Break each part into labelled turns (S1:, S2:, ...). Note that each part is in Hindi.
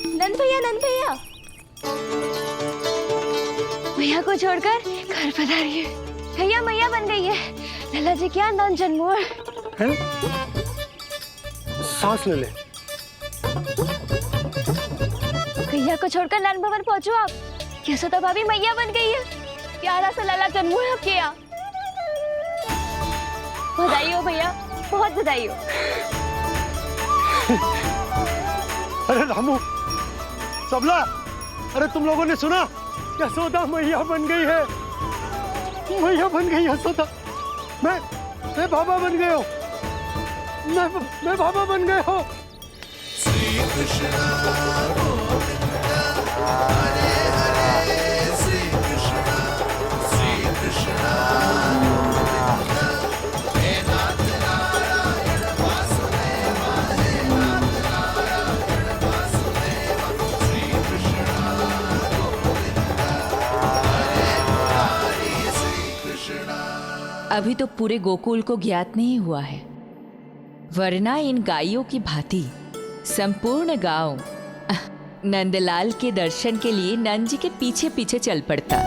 S1: नंद भैया, नंद भैया, मैया को छोड़कर घर पधारी है। भैया मैया बन गई है। लल्ला जी क्या नंद जन्मोर
S2: है? सांस ले ले।
S1: भैया को छोड़कर नंद भवन पहुंचो आप। यशोदा भाभी मैया बन गई है। प्यारा सा लल्ला जन्मोर आपके यहाँ। बधाई हो भैया, बहुत बधाई हो।
S2: अरे रामू, सबला, अरे तुम लोगों ने सुना? यशोदा मैया बन गई है। मैया बन गई यशोदा। मैं बाबा बन गया हूँ। मैं बाबा बन गया हूँ।
S3: श्री कृष्ण हरे हरे, श्री कृष्ण हे नाथ नारायण वासुदेव, हे नाथ नारायण वासुदेव, श्री कृष्ण हरे मुरारी, श्री कृष्ण।
S4: अभी तो पूरे गोकुल को ज्ञात नहीं हुआ है, वरना इन गायों की भांति संपूर्ण गांव नंदलाल के दर्शन के लिए नंद जी के पीछे पीछे चल पड़ता।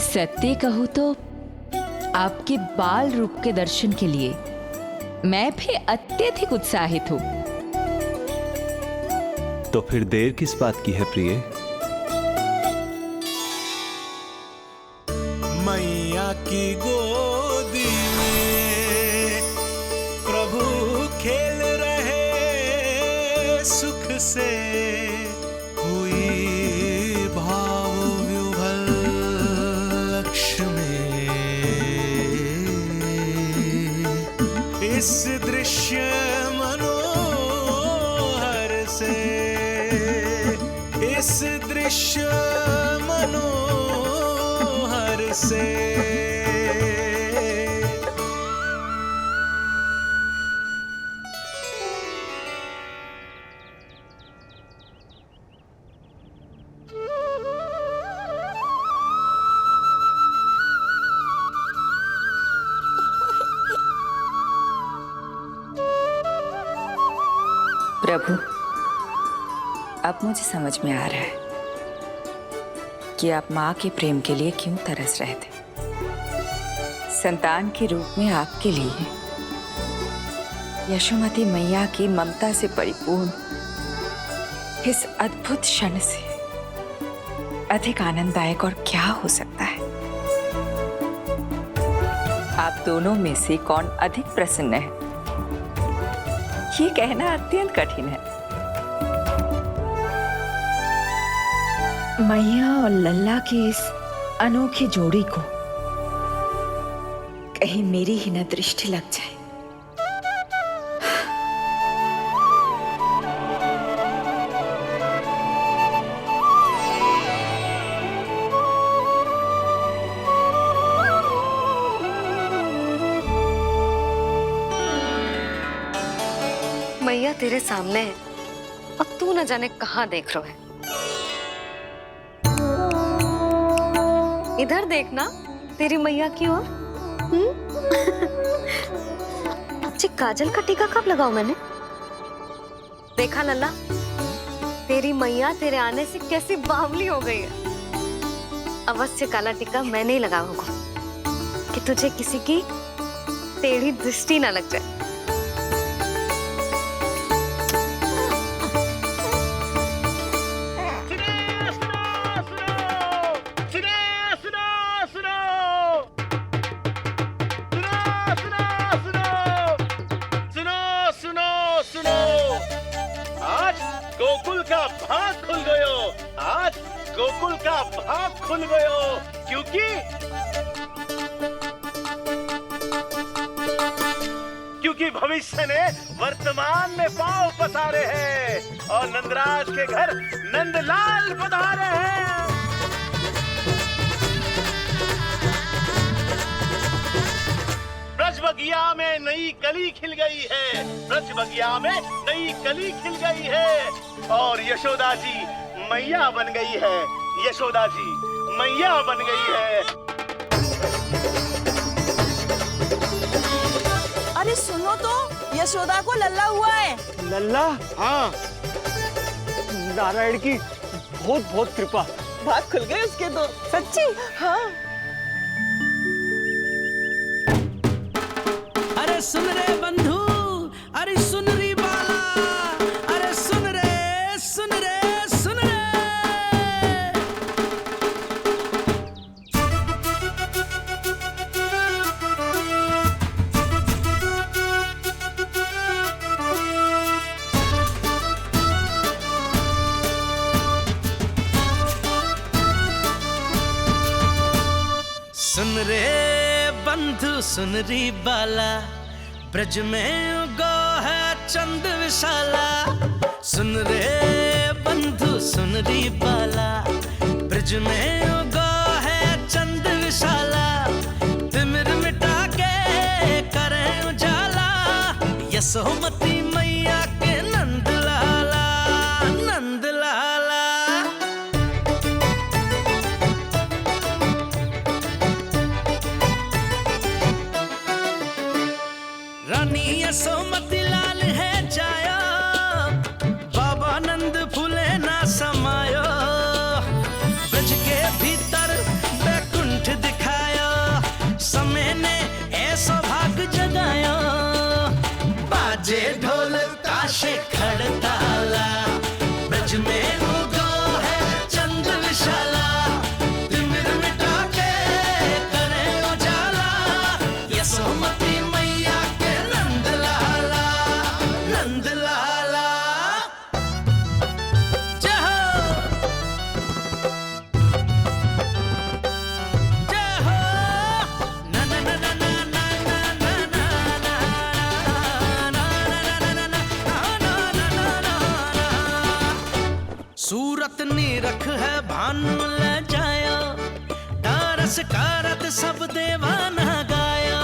S4: सत्य कहूं तो आपके बाल रूप के दर्शन के लिए मैं भी अत्यधिक उत्साहित हूं।
S5: तो फिर देर किस बात की है प्रिय?
S3: मैया की गोदी में प्रभु खेल रहे सुख से, हुई भाव विह्वल लक्ष्मी। इस दृश्य मनोहर से, इस दृश्य मनोहर से
S4: प्रभु, अब मुझे समझ में आ रहा है कि आप माँ के प्रेम के लिए क्यों तरस रहे थे। संतान के रूप में आपके लिए यशोमती मैया की ममता से परिपूर्ण इस अद्भुत क्षण से अधिक आनंददायक और क्या हो सकता है। आप दोनों में से कौन अधिक प्रसन्न है, ये कहना अत्यंत कठिन है। मैया और लल्ला की इस अनोखी जोड़ी को कहीं मेरी ही न दृष्टि लग जाए।
S6: मैया तेरे सामने है, अब तू न जाने कहाँ देख रहा है। इधर देखना तेरी मैया की ओर। अच्छी काजल का टीका कब लगाऊं मैंने? देखा लल्ला, तेरी मैया तेरे आने से कैसी बावली हो गई है। अवश्य काला टीका मैंने ही लगाया होगा कि तुझे किसी की टेढ़ी दृष्टि ना लग जाए।
S7: गोकुल का भाग खुल गयो। आज गोकुल का भाग खुल गयो, क्योंकि भविष्य ने वर्तमान में पांव पसारे हैं और नंदराज के घर नंदलाल पधारे हैं। ब्रज बगिया में नई कली खिल गई है, ब्रज बगिया में नई कली खिल गई है और यशोदा जी मैया बन गई है। यशोदा जी मैया बन गई है।
S8: अरे सुनो तो, यशोदा को लल्ला हुआ है।
S2: लल्ला?
S7: हाँ,
S2: नारायण की बहुत बहुत कृपा।
S8: भाग खुल गए उसके तो। सच्ची? हाँ।
S3: अरे सुन रे बंधु, अरे सुन री बाला, अरे सुन रे, सुन रे, सुन रे। सुन रे बंधु सुन री बाला, ब्रज में उगो है चंद विशाला। सुन रे बंधु सुन री बाला, ब्रज में उगो है चंद विशाला। तिमिर मिटा के करें उजाला, यशोमती मैया के नंद लाला, नंद लाला। रानी यशोमती लाल है जाया, बाबा नंद फूले ना समायो। ब्रज के भीतर बैकुंठ दिखाया, समय ने ऐसा भाग जगाया। बाजे ढोल ताशे खड़ताला, ब्रज में उगो है चंद विशाला। तिमिर मिटा के करे उजाला, यशोमती मैया के नंद लाला, नंद लाला। जय हो, जय हो। ना ना ना ना ना ना ना ना ना ना ना ना ना ना। सूरत निरख है भानु ले जाया, दारस कारत सब देवाना गाया।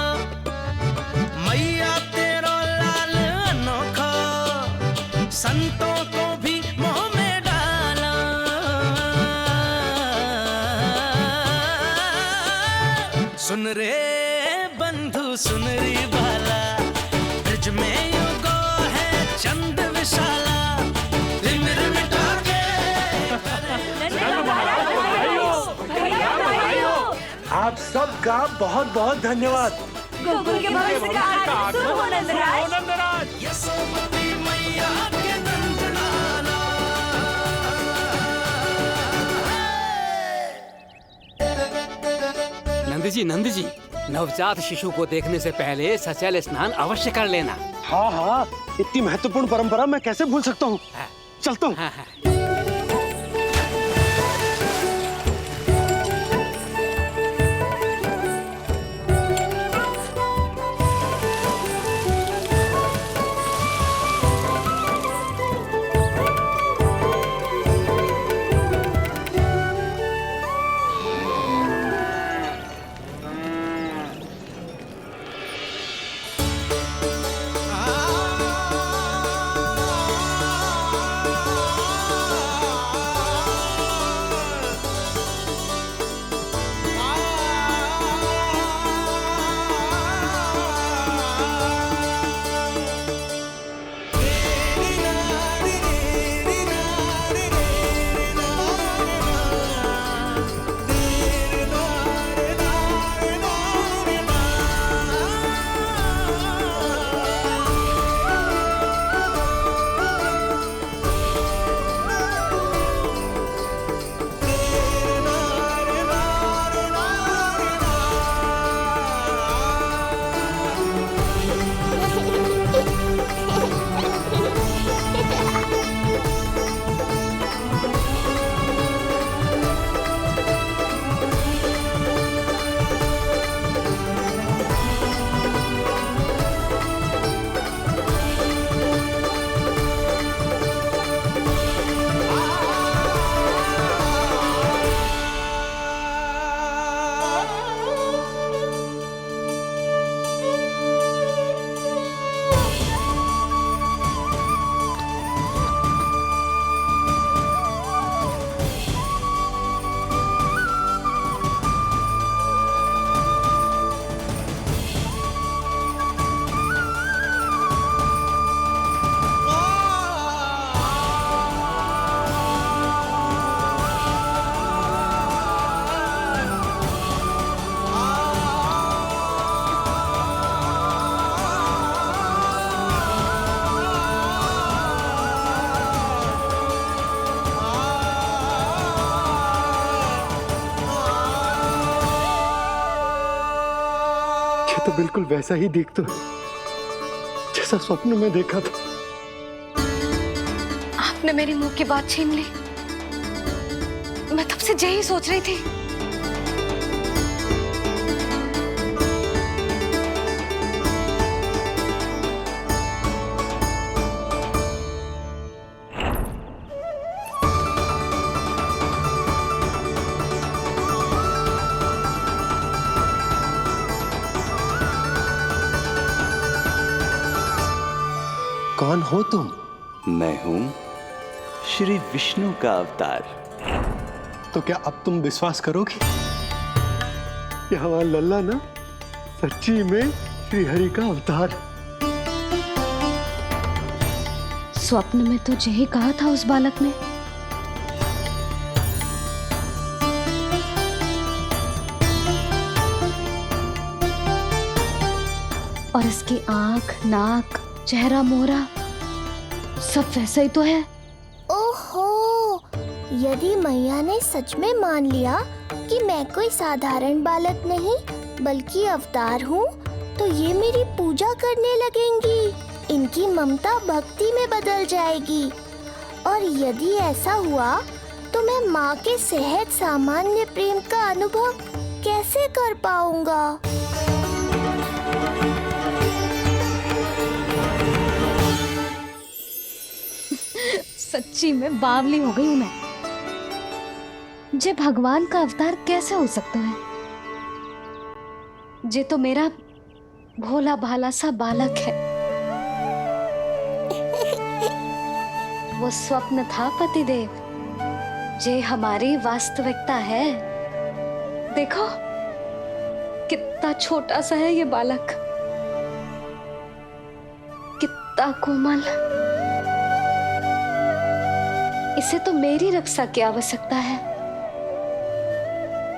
S3: मैया तेरो लाल अनोखा, संतों को भी मोह में डाला। सुन रे बंधु सुन री बाला, ब्रज में युगो है चंद विशाला। तिमिर मिटा के
S2: आप सबका बहुत बहुत धन्यवाद।
S1: गोकुल के भविष्य का आरंभ शुभ हो नंदराज।
S3: यशोमती मैया के नंद लाला।
S9: नंद जी, नवजात शिशु को देखने से पहले सचैल स्नान अवश्य कर लेना।
S2: हाँ हाँ, इतनी महत्वपूर्ण परंपरा मैं कैसे भूल सकता हूँ। चलता हूँ।
S9: हाँ हाँ।
S2: बिल्कुल वैसा ही दिखता है जैसा स्वप्न में देखा था।
S6: आपने मेरी मुंह की बात छीन ली। मैं तब से यही सोच रही थी।
S2: कौन हो तुम?
S5: मैं हूं श्री विष्णु का अवतार।
S2: तो क्या अब तुम विश्वास करोगे कि हमारा लल्ला ना सच्ची में श्री हरि का अवतार?
S6: स्वप्न में तो यही कहा था उस बालक ने। और इसकी आंख, नाक, चेहरा, मोहरा सब वैसा ही तो है।
S10: ओहो, यदि मैया ने सच में मान लिया कि मैं कोई साधारण बालक नहीं बल्कि अवतार हूँ, तो ये मेरी पूजा करने लगेंगी। इनकी ममता भक्ति में बदल जाएगी। और यदि ऐसा हुआ तो मैं माँ के सहज सामान्य प्रेम का अनुभव कैसे कर पाऊंगा?
S6: सच्ची में बावली हो गई हूँ मैं। जे भगवान का अवतार कैसे हो सकता है? जे तो मेरा भोला भाला सा बालक है। वो स्वप्न था पतिदेव, जे हमारी वास्तविकता है। देखो कितना छोटा सा है ये बालक, कितना कोमल। इसे तो मेरी रक्षा की आवश्यकता है,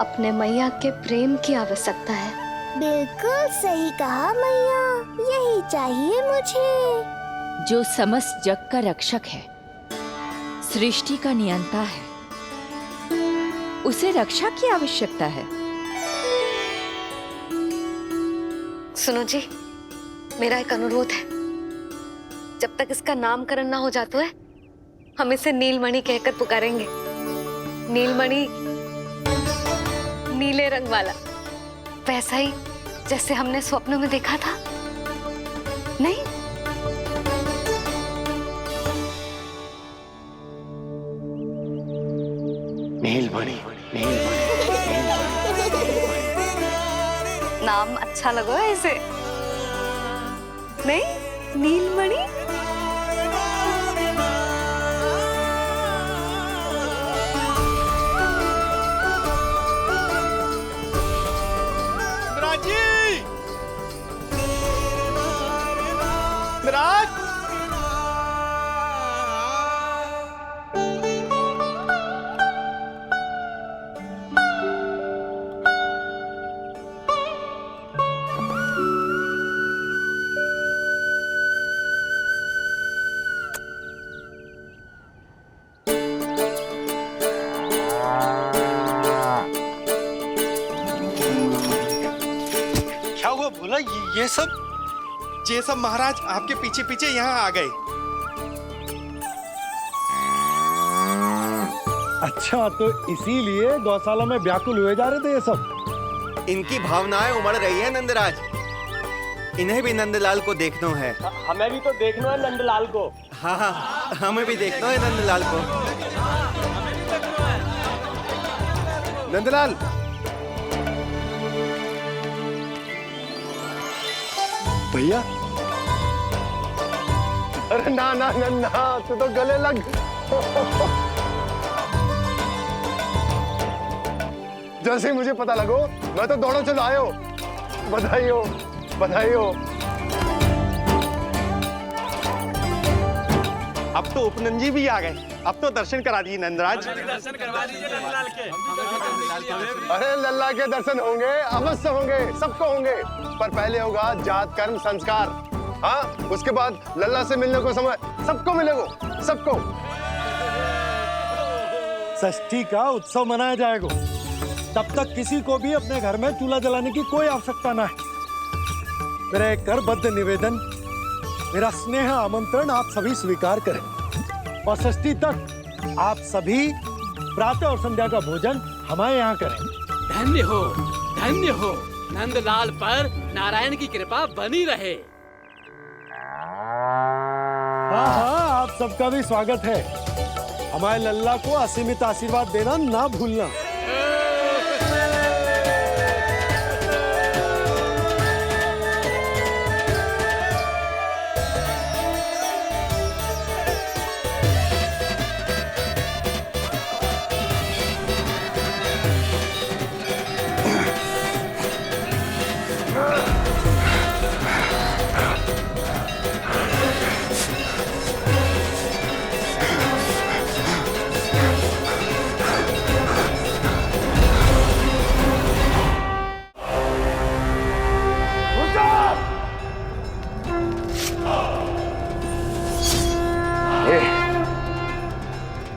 S6: अपने मैया के प्रेम की आवश्यकता है।
S10: बिल्कुल सही कहा मैया, यही चाहिए मुझे।
S4: जो समस्त जग का रक्षक है, सृष्टि का नियंता है, उसे रक्षा की आवश्यकता है।
S6: सुनो जी, मेरा एक अनुरोध है। जब तक इसका नामकरण ना हो जाता है, हम इसे नीलमणि कहकर पुकारेंगे। नीलमणि, नीले रंग वाला, वैसा ही जैसे हमने स्वप्न में देखा था। नहीं?
S2: नीलमणि,
S6: नाम अच्छा लगा है इसे? नहीं? नीलमणि?
S2: बोला ये सब महाराज आपके पीछे पीछे यहाँ आ गए। अच्छा, तो इसीलिए गौशाला में व्याकुल हुए जा रहे थे ये सब?
S11: इनकी भावनाएं उमड़ रही है नंदराज। इन्हें भी नंदलाल को देखना है।
S2: हमें भी तो देखना है नंदलाल को।
S11: हाँ हाँ, हमें भी देखना है नंदलाल को।
S2: नंदलाल, भैया। अरे ना ना ना ना, तू तो गले लग। जैसे ही मुझे पता लगो मैं तो दौड़ो चलो आयो। बधाई हो, बधाई हो। अब तो उपनंजी भी आ गए। अब तो दर्शन करा दिए नंदराज।
S7: दर्शन करवा दीजिए नंदलाल के।
S2: अरे लल्ला के दर्शन होंगे, अवश्य होंगे, सबको होंगे। पर पहले होगा जात कर्म संस्कार। हाँ, उसके बाद लल्ला से मिलने को समय सबको मिलेगा, सबको। षष्ठी का उत्सव मनाया जाएगा। तब तक किसी को भी अपने घर में चूल्हा जलाने की कोई आवश्यकता ना है। मेरा एक करबद्ध निवेदन, मेरा स्नेह आमंत्रण आप सभी स्वीकार करें और षष्ठी तक आप सभी प्रातः और संध्या का भोजन हमारे यहाँ करें।
S9: धन्य हो नंदलाल पर नारायण की कृपा बनी रहे।
S2: हाँ, आप सबका भी स्वागत है। हमारे लल्ला को असीमित आशीर्वाद देना ना भूलना।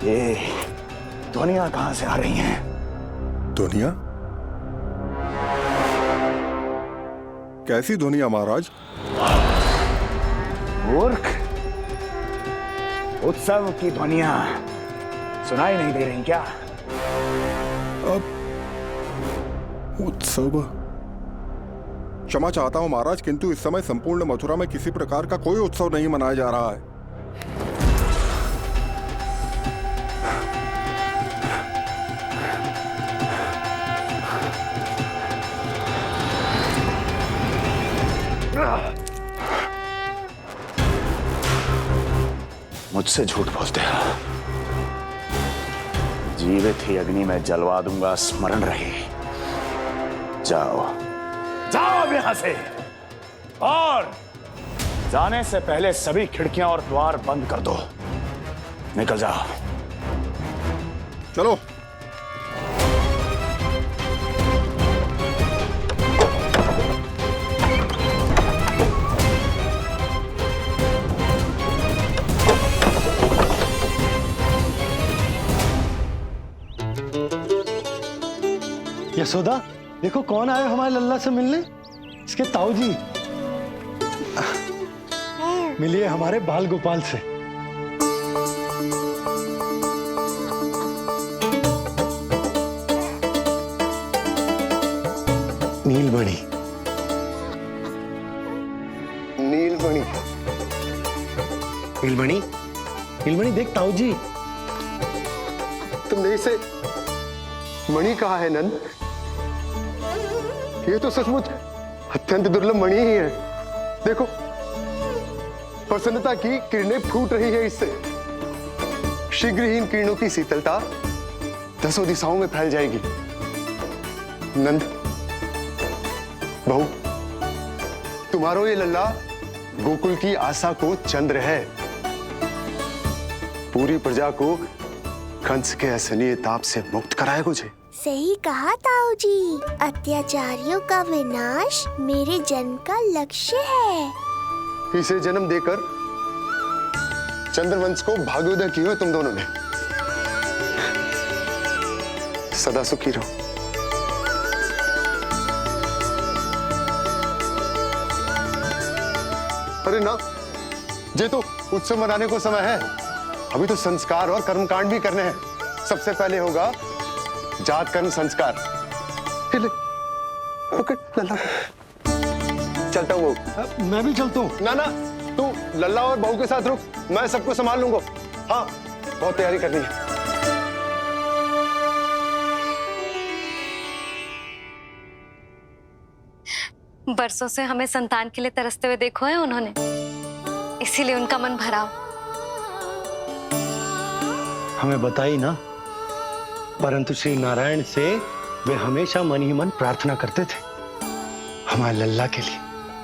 S7: ये ध्वनियां कहां से आ रही हैं?
S12: ध्वनियां? कैसी ध्वनियां महाराज?
S7: मूर्ख, उत्सव की ध्वनियां सुनाई नहीं दे रही क्या?
S12: अब उत्सव? क्षमा चाहता हूं महाराज, किंतु इस समय संपूर्ण मथुरा में किसी प्रकार का कोई उत्सव नहीं मनाया जा रहा है।
S7: मुझसे झूठ बोलते हो। जीवित ही अग्नि में जलवा दूंगा, स्मरण रहे। जाओ जाओ अब यहां से, और जाने से पहले सभी खिड़कियां और द्वार बंद कर दो। निकल जाओ।
S12: चलो।
S2: यशोदा, देखो कौन आए हमारे लल्ला से मिलने। इसके ताऊ जी। मिलिए हमारे बाल गोपाल से। नीलमणि, नीलमणि, नीलमणि, नीलमणि देख ताऊ जी।
S13: तुमने इसे मणि कहा है नंद? ये तो सचमुच अत्यंत दुर्लभ मणि ही है। देखो, प्रसन्नता की किरणें फूट रही है इससे। शीघ्र ही इन किरणों की शीतलता दसों दिशाओं में फैल जाएगी। नंद, बहू, तुम्हारो ये लल्ला गोकुल की आशा को चंद्र है। पूरी प्रजा को कंस के असहनीय ताप से मुक्त कराएगा मुझे।
S10: सही कहा ताऊ जी, अत्याचारियों का विनाश मेरे जन्म का लक्ष्य है।
S13: इसे जन्म देकर चंद्रवंश को भाग्योदय किया हो तुम दोनों ने। सदा सुखी रहो। अरे ना, ये तो उत्सव मनाने को समय है। अभी तो संस्कार और कर्मकांड भी करने हैं। सबसे पहले होगा जात कर्म संस्कार। लल्ला, चलता हूँ।
S2: मैं भी चलता हूँ।
S13: ना ना, तू लल्ला और बहू के साथ रुक, मैं सबको संभाल लूंगा। हाँ, बहुत तैयारी करनी है।
S6: बरसों से हमें संतान के लिए तरसते हुए देखो है उन्होंने, इसीलिए उनका मन भरा।
S2: हमें बताई ना, परंतु श्री नारायण से वे हमेशा मन ही मन प्रार्थना करते थे हमारे लल्ला के लिए।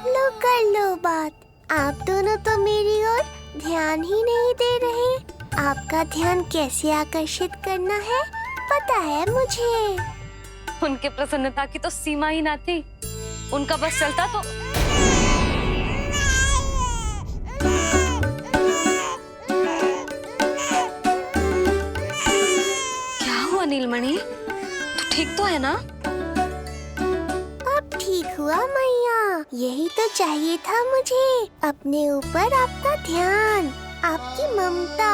S10: लो कर लो बात। आप दोनों तो मेरी ओर ध्यान ही नहीं दे रहे। आपका ध्यान कैसे आकर्षित करना है पता है मुझे।
S6: उनके प्रसन्नता की तो सीमा ही ना थी। उनका बस चलता तो क्या हुआ नीलमणि, तू ठीक तो है ना?
S10: अब ठीक हुआ मैया, यही तो चाहिए था मुझे, अपने ऊपर आपका ध्यान, आपकी ममता।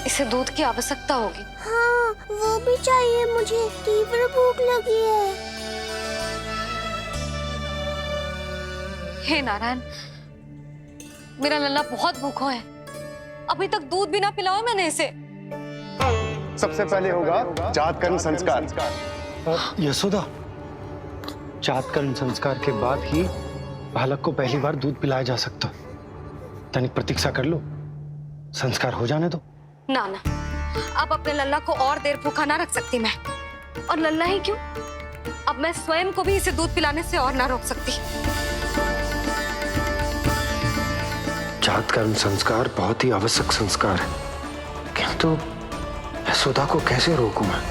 S6: इसे दूध की आवश्यकता होगी।
S10: हाँ, वो भी चाहिए मुझे, तीव्र भूख लगी है।
S6: हे नारायण, मेरा लल्ला बहुत भूखा है, अभी तक दूध भी ना पिलाओ मैंने इसे।
S13: सबसे पहले होगा जात कर्म संस्कार।
S2: यशोदा, जात कर्म संस्कार के बाद ही बालक को पहली बार दूध पिलाया जा सकता। तनिक प्रतीक्षा कर लो, संस्कार हो जाने दो।
S6: ना ना, अब अपने लल्ला को और देर भूखा ना रख सकती मैं। और लल्ला ही क्यों, अब मैं स्वयं को भी इसे दूध पिलाने से और ना रोक सकती।
S2: जात कर्म संस्कार बहुत ही आवश्यक संस्कार है, किंतु यशोदा को कैसे रोकूं मैं?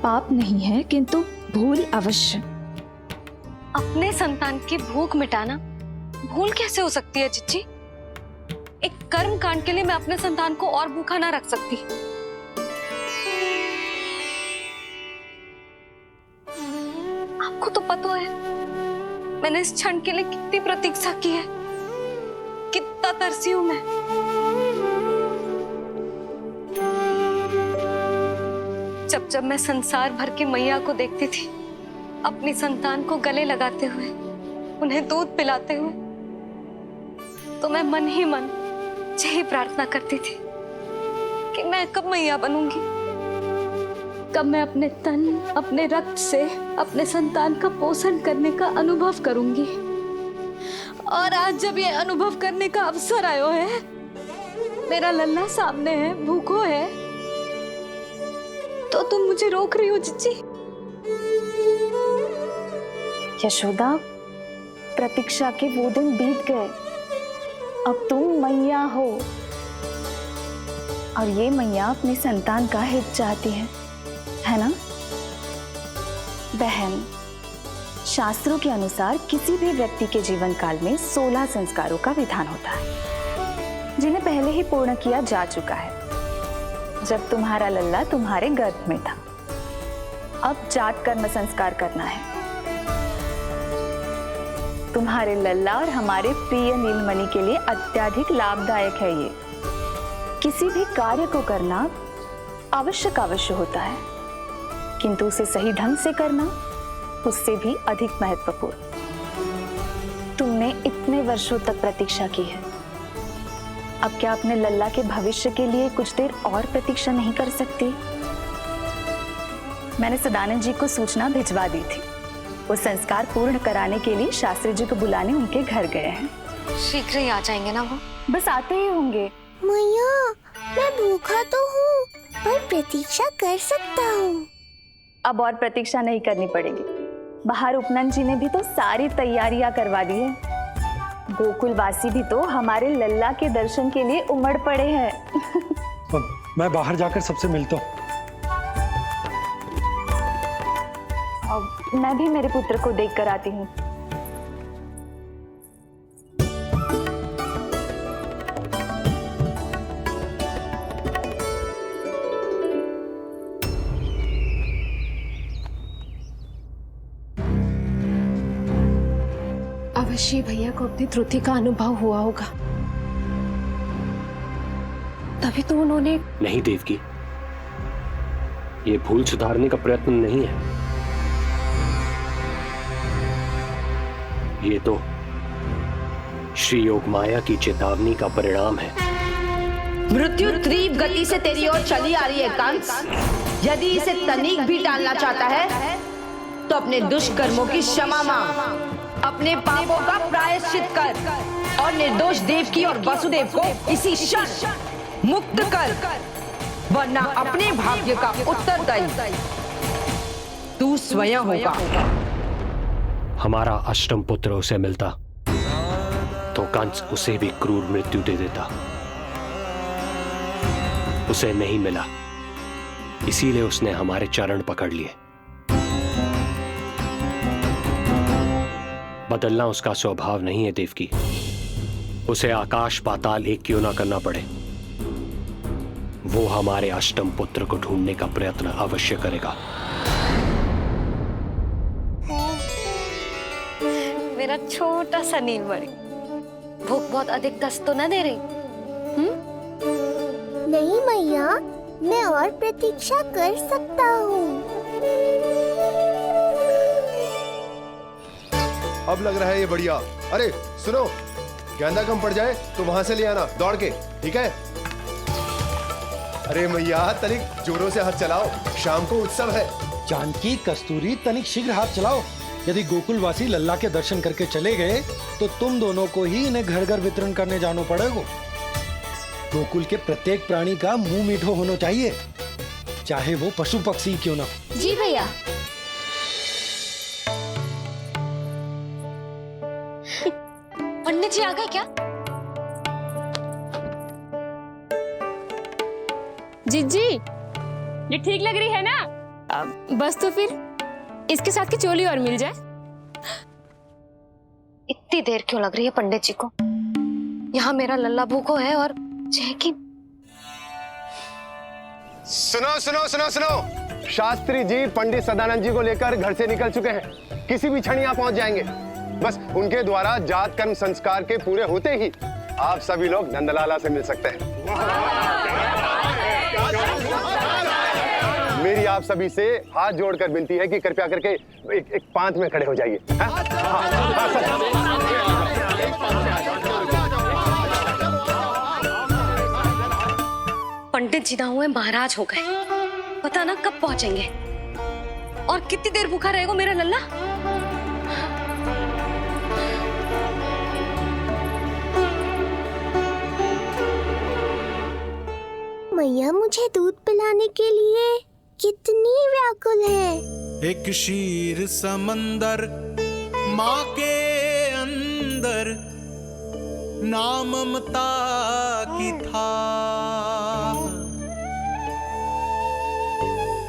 S14: पाप नहीं है, किंतु भूल अवश्य।
S6: अपने संतान की भूख मिटाना भूल कैसे हो सकती है चिच्ची? एक कर्म कांड के लिए मैं अपने संतान को और भूखा ना रख सकती। आपको तो पता है मैंने इस क्षण के लिए कितनी प्रतीक्षा की है, कितना तरसी हूं मैं। जब जब मैं संसार भर की मैया को देखती थी अपनी संतान को गले लगाते हुए, उन्हें दूध पिलाते हुए, तो मैं मन ही मन यही प्रार्थना करती थी कि मैं कब मैया बनूंगी, कब मैं अपने तन अपने रक्त से अपने संतान का पोषण करने का अनुभव करूंगी। और आज जब ये अनुभव करने का अवसर आयो है, मेरा लल्ला सामने है, भूखो है, तो तुम मुझे रोक रही हो चिच्ची?
S14: यशोदा, प्रतीक्षा के वो दिन बीत गए, अब तुम मैया हो और ये मैया अपनी संतान का हित चाहती है ना बहन? शास्त्रों के अनुसार किसी भी व्यक्ति के जीवन काल में 16 संस्कारों का विधान होता है, जिन्हें पहले ही पूर्ण किया जा चुका है जब तुम्हारा लल्ला तुम्हारे गर्भ में था। अब जात कर्म संस्कार करना है। तुम्हारे लल्ला और हमारे प्रिय नीलमणि के लिए अत्यधिक लाभदायक है ये। किसी भी कार्य को करना अवश्य होता है, किंतु उसे सही ढंग से करना उससे भी अधिक महत्वपूर्ण। तुमने इतने वर्षों तक प्रतीक्षा की है, अब क्या अपने लल्ला के भविष्य के लिए कुछ देर और प्रतीक्षा नहीं कर सकती? मैंने सदानंद जी को सूचना भिजवा दी थी, वो संस्कार पूर्ण कराने के लिए शास्त्री जी को बुलाने उनके घर गए हैं।
S6: शीघ्र ही आ जाएंगे ना वो?
S14: बस आते ही होंगे।
S10: मैया, मैं भूखा तो हूँ, पर प्रतीक्षा कर सकता हूँ।
S14: अब और प्रतीक्षा नहीं करनी पड़ेगी। बाहर उपनंद जी ने भी तो सारी तैयारियां करवा दी है। गोकुलवासी भी तो हमारे लल्ला के दर्शन के लिए उमड़ पड़े हैं।
S2: मैं बाहर जाकर सबसे मिलता हूँ।
S14: अब मैं भी मेरे पुत्र को देख कर आती हूँ।
S15: अवश्य भैया को अपनी त्रुटि का अनुभव हुआ होगा, तभी तो उन्होंने।
S16: नहीं देवकी, ये भूल सुधारने का प्रयत्न नहीं है, ये तो श्री योग माया की चेतावनी का परिणाम है।
S8: मृत्यु तीव्र गति से तेरी ओर चली आ रही है कंस। यदि इसे तनिक भी टालना चाहता है तो अपने दुष्कर्मों की क्षमा मांग, अपने पापों का प्रायश्चित कर और निर्दोष देवकी और वसुदेव को इसी क्षण मुक्त कर, वरना अपने भाग्य का उत्तरदायी तू स्वयं होगा।
S16: हमारा अष्टम पुत्र उसे मिलता तो कंस उसे भी क्रूर मृत्यु दे देता। उसे नहीं मिला, इसीलिए उसने हमारे चरण पकड़ लिए। बदलना उसका स्वभाव नहीं है देवकी। उसे आकाश पाताल एक क्यों ना करना पड़े, वो हमारे अष्टम पुत्र को ढूंढने का प्रयत्न अवश्य करेगा।
S6: मेरा छोटा सा नीलमणि, भूख बहुत अधिक कष्ट तो न दे रही?
S10: नहीं मैया, मैं और प्रतीक्षा कर सकता हूँ।
S17: अब लग रहा है ये बढ़िया। अरे सुनो, गेंदा कम पड़ जाए तो वहां से ले आना दौड़ के, ठीक है? अरे मैया तनिक जोरों से हाथ चलाओ, शाम को उत्सव है।
S18: जानकी, कस्तूरी, तनिक शीघ्र हाथ चलाओ। यदि गोकुलवासी लल्ला के दर्शन करके चले गए तो तुम दोनों को ही इन्हें घर घर वितरण करने जाना पड़ेगा। गोकुल के प्रत्येक प्राणी का मुंह मीठो होना चाहिए, चाहे वो पशु पक्षी क्यों ना।
S1: जी भैया।
S6: पंडित जी आ गए क्या?
S15: जीजी, ये ठीक लग रही है ना? बस तो फिर इसके साथ की चोली और मिल जाए।
S6: इतनी देर क्यों लग रही है पंडित जी को? यहाँ मेरा लल्ला भूखो है और जय की।
S13: सुनो सुनो सुनो सुनो, शास्त्री जी पंडित सदानंद जी को लेकर घर से निकल चुके हैं। किसी भी क्षण यहाँ पहुंच जाएंगे। बस उनके द्वारा जात कर्म संस्कार के पूरे होते ही आप सभी लोग नंदलाला से मिल सकते हैं। मेरी आप सभी से हाथ जोड़कर विनती है कि कृपया करके एक पांत में खड़े हो जाइए।
S6: पंडित जी ना हुए महाराज हो गए, पता ना कब पहुंचेंगे और कितनी देर भूखा रहेगा मेरा लल्ला।
S10: मैया मुझे दूध पिलाने के लिए कितनी व्याकुल है।
S3: एक शीर समंदर माँ के अंदर, ना ममता की था,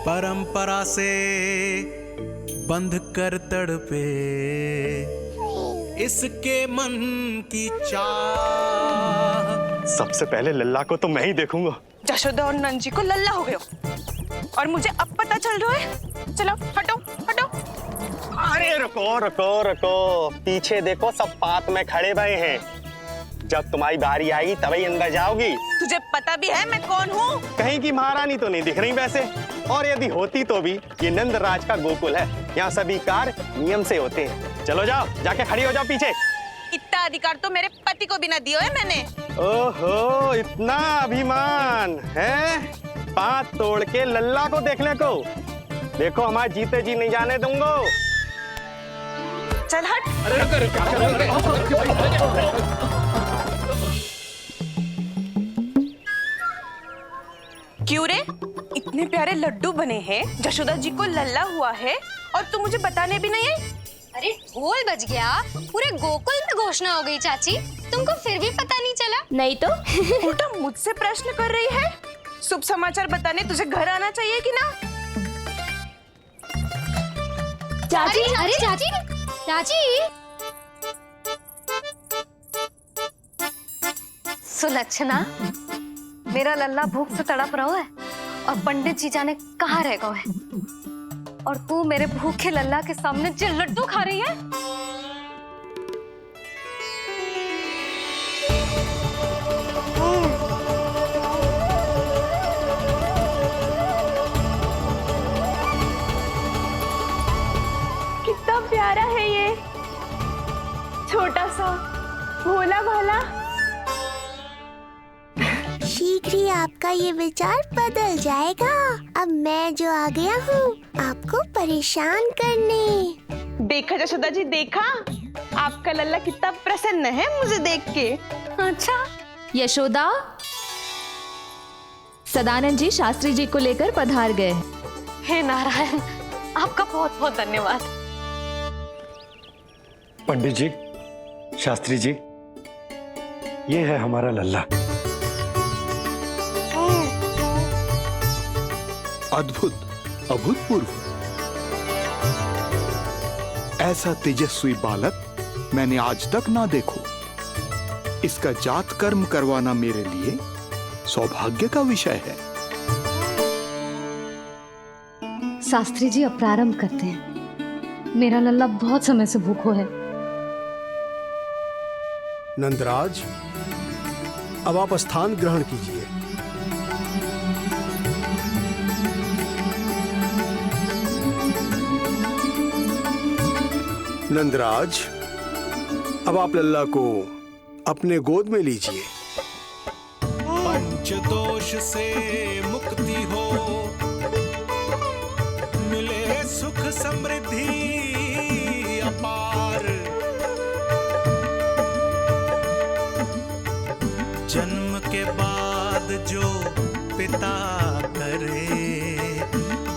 S3: परंपरा से बंध कर तड़पे इसके मन की चाह।
S2: सबसे पहले लल्ला को तो मैं ही देखूंगा।
S19: जशोदा और नंद जी को लल्ला हो गए और मुझे अब पता चल रहा है। चलो हटो हटो।
S11: अरे रुको रुको रुको, पीछे देखो, सब पात में खड़े हुए हैं। जब तुम्हारी बारी आएगी तभी अंदर जाओगी।
S19: तुझे पता भी है मैं कौन हूँ?
S11: कहीं की महारानी तो नहीं दिख रही वैसे, और यदि होती तो भी ये नंदराज का गोकुल है, यहाँ सभी कार्य नियम से होते हैं। चलो जाओ, जाके खड़ी हो जाओ पीछे।
S19: इतना अधिकार तो मेरे पति को भी ना दिया है मैंने।
S11: ओहो, इतना अभिमान है? पांव तोड़ के लल्ला को देखने को। देखो हमारे जीते जी नहीं जाने दूंगा।
S19: चल हट। क्यों रे, इतने प्यारे लड्डू बने हैं, जशोदा जी को लल्ला हुआ है और तू मुझे बताने भी नहीं है?
S1: अरे ढोल बज गया, पूरे गोकुल में घोषणा हो गई चाची, तुमको फिर भी पता नहीं चला? नहीं तो
S19: उल्टा मुझसे प्रश्न कर रही है। शुभ समाचार बताने तुझे घर आना चाहिए कि ना?
S1: चाची, अरे चाची, चाची।
S6: सुलक्षणा, मेरा लल्ला भूख से तड़प रहा है और पंडित जी जाने कहाँ रह गए हैं, और तू मेरे भूखे लल्ला के सामने जो लड्डू खा रही है।
S19: कितना प्यारा है ये, छोटा सा भोला भाला।
S10: शीघ्र ही आपका ये विचार बदल जाएगा। अब मैं जो आ गया हूँ आपको परेशान करने।
S19: देखा जशोदा जी, देखा आपका लल्ला कितना प्रसन्न है मुझे देख के।
S6: अच्छा
S4: यशोदा, सदानंद जी शास्त्री जी को लेकर पधार गए।
S6: हे नारायण, आपका बहुत बहुत धन्यवाद।
S18: पंडित जी, शास्त्री जी, ये है हमारा लल्ला।
S20: अद्भुत, अभूतपूर्व। ऐसा तेजस्वी बालक मैंने आज तक ना देखो। इसका जात कर्म करवाना मेरे लिए सौभाग्य का विषय है।
S6: शास्त्री जी अब प्रारंभ करते हैं। मेरा लल्ला बहुत समय से भूखो है।
S13: नंदराज, अब आप स्थान ग्रहण कीजिए। नंदराज, अब आप लल्ला को अपने गोद में लीजिए।
S3: पंचदोष से मुक्ति हो, मिले सुख समृद्धि अपार। जन्म के बाद जो पिता करे,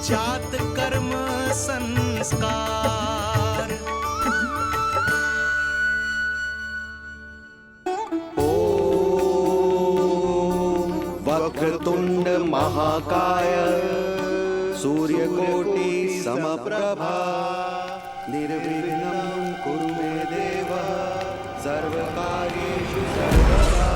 S3: जात कर्म संस्कार।
S5: वक्रतुंड महाकाय सूर्यकोटि समप्रभा निर्विघ्नं कुरु मे देव सर्वकार्येषु सर्वदा।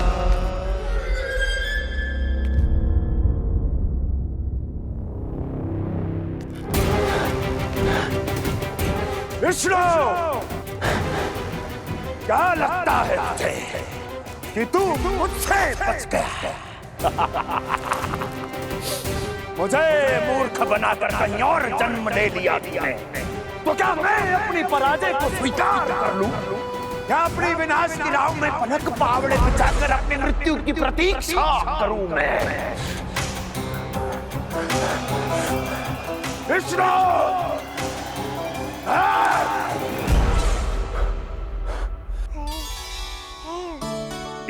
S7: विष्णु, क्या लगता है तुझे कि तू मुझसे बच गया है? मुझे मूर्ख बनाकर कहीं और जन्म ले लिया तुमने, तो क्या मैं अपनी पराजय को स्वीकार कर लूं? क्या अपनी विनाश की राह में पलक पावड़े बिछाकर अपनी मृत्यु की प्रतीक्षा करूं मैं? विष्णु,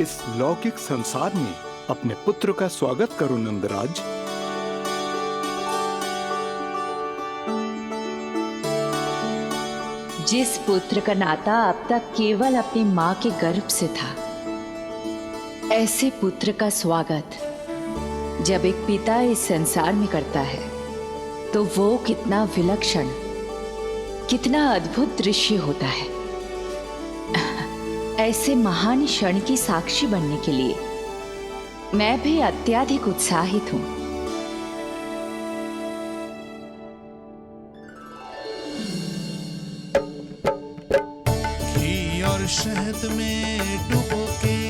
S20: इस लौकिक संसार में अपने पुत्र का स्वागत करो नंदराज।
S4: जिस पुत्र का नाता अब तक केवल अपनी मां के गर्भ से था, ऐसे पुत्र का स्वागत जब एक पिता इस संसार में करता है तो वो कितना विलक्षण, कितना अद्भुत दृश्य होता है। ऐसे महान क्षण की साक्षी बनने के लिए मैं भी अत्यधिक उत्साहित हूं।
S3: घी और शहद में डुबो के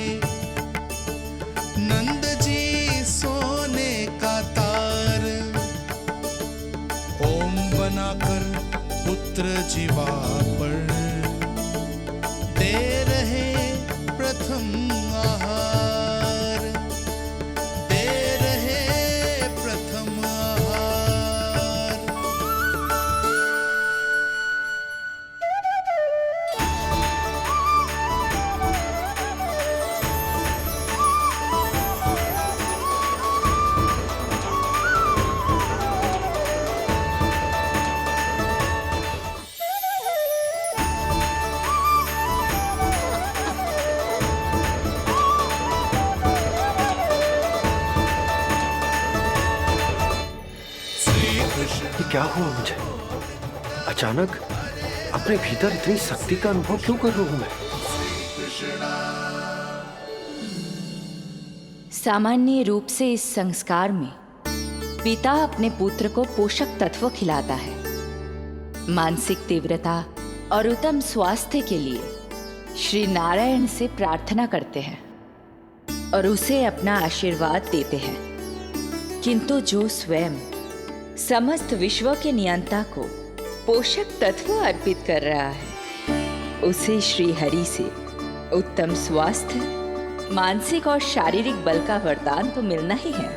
S3: नंद जी सोने का तार, ओम बनाकर पुत्र जीवा पर दे रहे प्रथम आहार, दे रहे प्रथम आहार।
S16: ये क्या हुआ मुझे? अचानक अपने भीतर इतनी शक्ति का अनुभव क्यों कर रहा हूं मैं?
S4: सामान्य रूप से इस संस्कार में पिता अपने पुत्र को पोषक तत्व खिलाता है। मानसिक तीव्रता और उत्तम स्वास्थ्य के लिए श्री नारायण से प्रार्थना करते हैं और उसे अपना आशीर्वाद देते हैं। किंतु जो स्वयं समस्त विश्व के नियंता को पोषक तत्व अर्पित कर रहा है, उसे श्री हरि से उत्तम स्वास्थ्य, मानसिक और शारीरिक बल का वरदान तो मिलना ही है।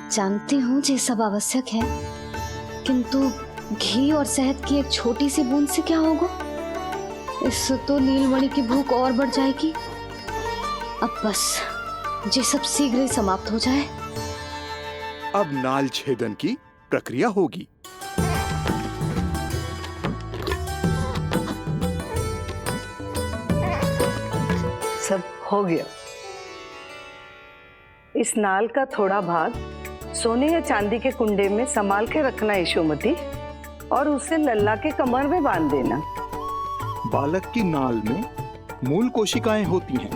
S6: जानती हूँ ये सब आवश्यक है, किंतु घी और शहद की एक छोटी सी बूंद से क्या होगा? इससे तो नीलमणि की भूख और बढ़ जाएगी। अब बस ये सब शीघ्र ही समाप्त हो जाए।
S20: अब नाल छेदन की प्रक्रिया होगी।
S8: सब हो गया। इस नाल का थोड़ा भाग सोने या चांदी के कुंडे में संभाल के रखना यशोमती। और उसे लल्ला के कमर में बांध देना।
S20: बालक की नाल में मूल कोशिकाएं होती हैं।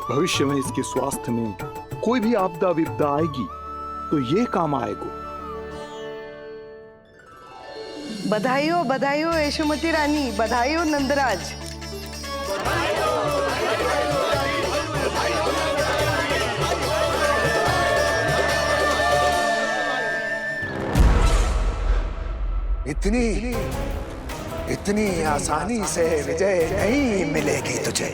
S20: भविष्य में इसके स्वास्थ्य में कोई भी आपदा विपदा आएगी तो ये काम आएगा।
S8: बधाई हो यशोमती रानी, बधाई हो नंदराज।
S21: इतनी आसानी से विजय नहीं मिलेगी तुझे।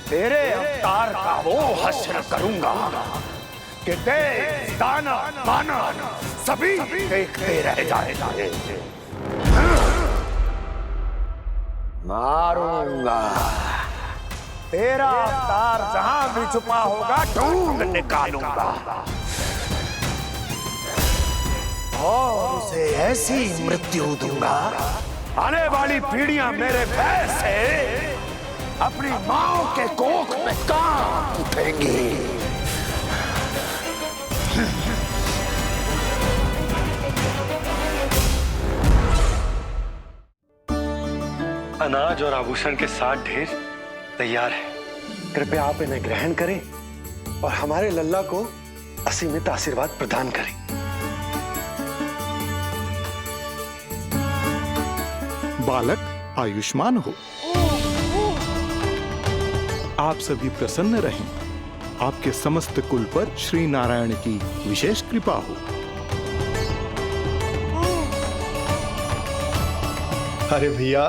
S21: तेरे अवतार का वो हश्र करूंगा कि देश, दाना, बाना सभी देखते रह जाएंगे। मारूंगा तेरा अवतार जहां भी छुपा होगा ढूंढ निकालूंगा और उसे ऐसी मृत्यु दूंगा आने वाली पीढ़ियां मेरे भय से अपनी मां के कोख में कांप उठेंगी।
S2: अनाज और आभूषण के साथ ढेर तैयार है। कृपया आप इन्हें ग्रहण करें और हमारे लल्ला को असीमित आशीर्वाद प्रदान करें।
S20: बालक आयुष्मान हो। आप सभी प्रसन्न रहें। आपके समस्त कुल पर श्री नारायण की विशेष कृपा हो।
S13: अरे भैया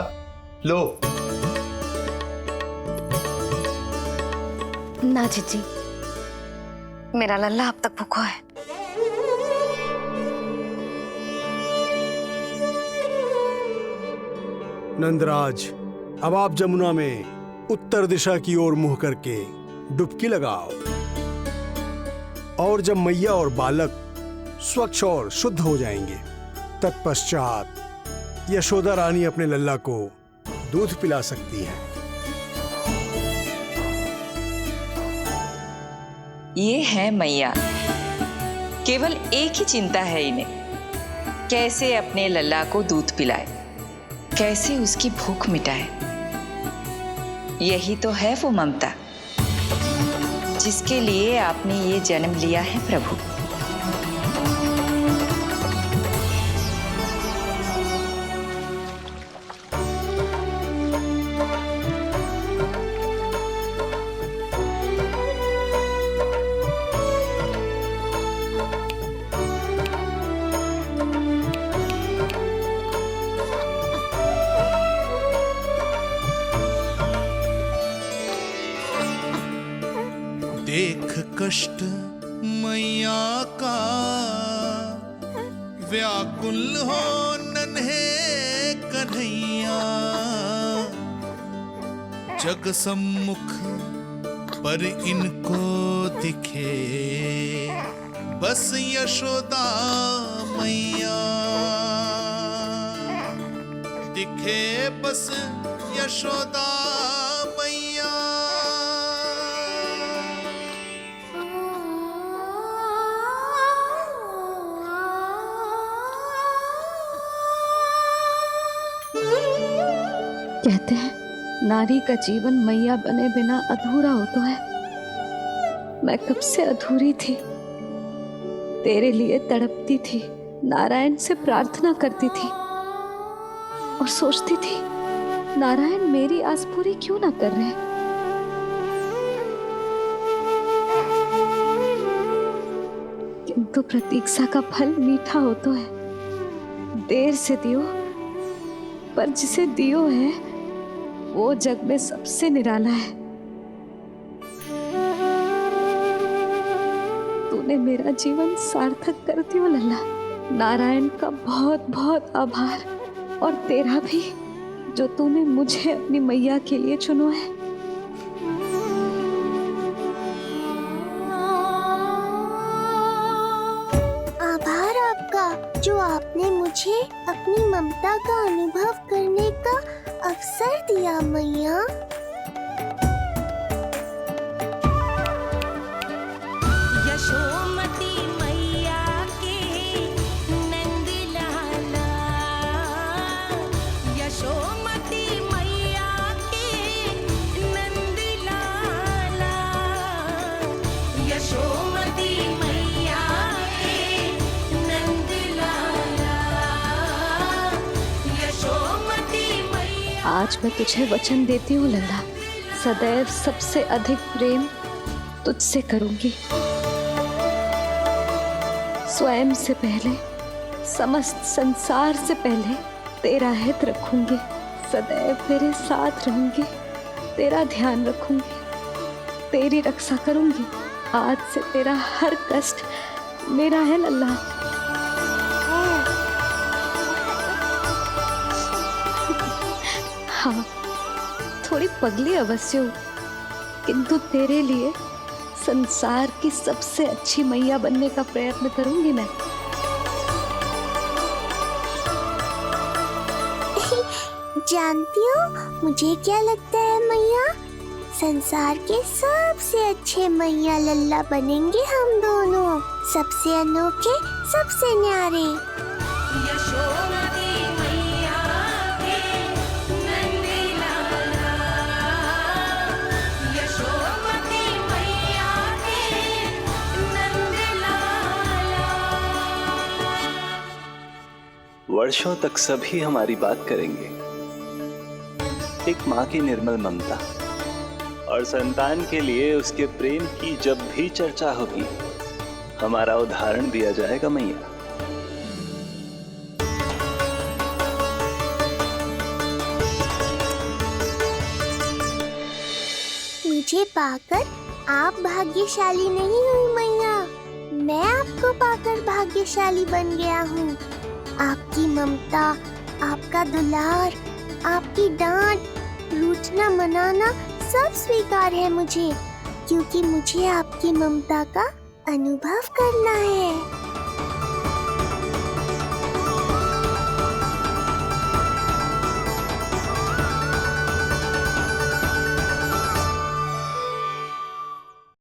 S13: लो।
S6: ना जीजी, मेरा लल्ला अब तक भूखा है।
S22: नंदराज, अब आप जमुना में उत्तर दिशा की ओर मुंह करके डुबकी लगाओ और जब मैया और बालक स्वच्छ और शुद्ध हो जाएंगे तत्पश्चात यशोदा रानी अपने लल्ला को दूध पिला सकती है।
S4: ये है मैया, केवल एक ही चिंता है इन्हें, कैसे अपने लल्ला को दूध पिलाए, कैसे उसकी भूख मिटाए। यही तो है वो ममता जिसके लिए आपने ये जन्म लिया है प्रभु।
S3: देख कष्ट मैया का व्याकुल हो नन्हे कन्हैया, जग सम्मुख पर इनको दिखे बस यशोदा मैया, दिखे बस यशोदा मैया।
S23: कहते हैं नारी का जीवन मैया बने बिना अधूरा होता है। मैं कब से अधूरी थी, तेरे लिए तड़पती थी, नारायण से प्रार्थना करती थी और सोचती थी नारायण मेरी आस पूरी क्यों ना कर रहे। किंतु प्रतीक्षा का फल मीठा होता है। देर से दियो पर जिसे दियो है वो जग में सबसे निराला है। तूने मेरा जीवन सार्थक कर दियो लल्ला। नारायण का बहुत बहुत आभार और तेरा भी जो तूने मुझे अपनी मैया के लिए चुनो है।
S10: आभार आपका जो आपने मुझे मुझे अपनी ममता का अनुभव करने का अवसर दिया मैया।
S9: यशोमती मैया के नंद लाला, यशोमती मैया के नंद लाला, यशोमती मैया के नंद लाला, यशोमती मैया।
S23: आज मैं तुझे वचन देती हूँ लल्ला, सदैव सबसे अधिक प्रेम तुझसे करूंगी। स्वयं से पहले, समस्त संसार से पहले तेरा हित रखूंगी। सदैव तेरे साथ रहूंगी, तेरा ध्यान रखूंगी, तेरी रक्षा करूंगी। आज से तेरा हर कष्ट मेरा है लल्ला। हाँ, थोड़ी पगली अवश्य हूँ, किंतु तेरे लिए संसार की सबसे अच्छी मैया बनने का प्रयत्न करूंगी मैं।
S10: जानती हो मुझे क्या लगता है मैया? संसार के सबसे अच्छे मैया लल्ला बनेंगे हम दोनों, सबसे अनोखे, सबसे न्यारे।
S9: यशोमती मैया के नंद लाला, यशोमती मैया के नंद लाला।
S5: वर्षों तक सभी हमारी बात करेंगे। एक माँ की निर्मल ममता और संतान के लिए उसके प्रेम की जब भी चर्चा होगी, हमारा उदाहरण दिया जाएगा मैया।
S10: मुझे पाकर आप भाग्यशाली नहीं हुई मैया, मैं आपको पाकर भाग्यशाली बन गया हूँ। आपकी ममता, आपका दुलार, आपकी डांट, रूठना मनाना सब स्वीकार है मुझे, क्योंकि मुझे आपकी ममता का अनुभव करना है।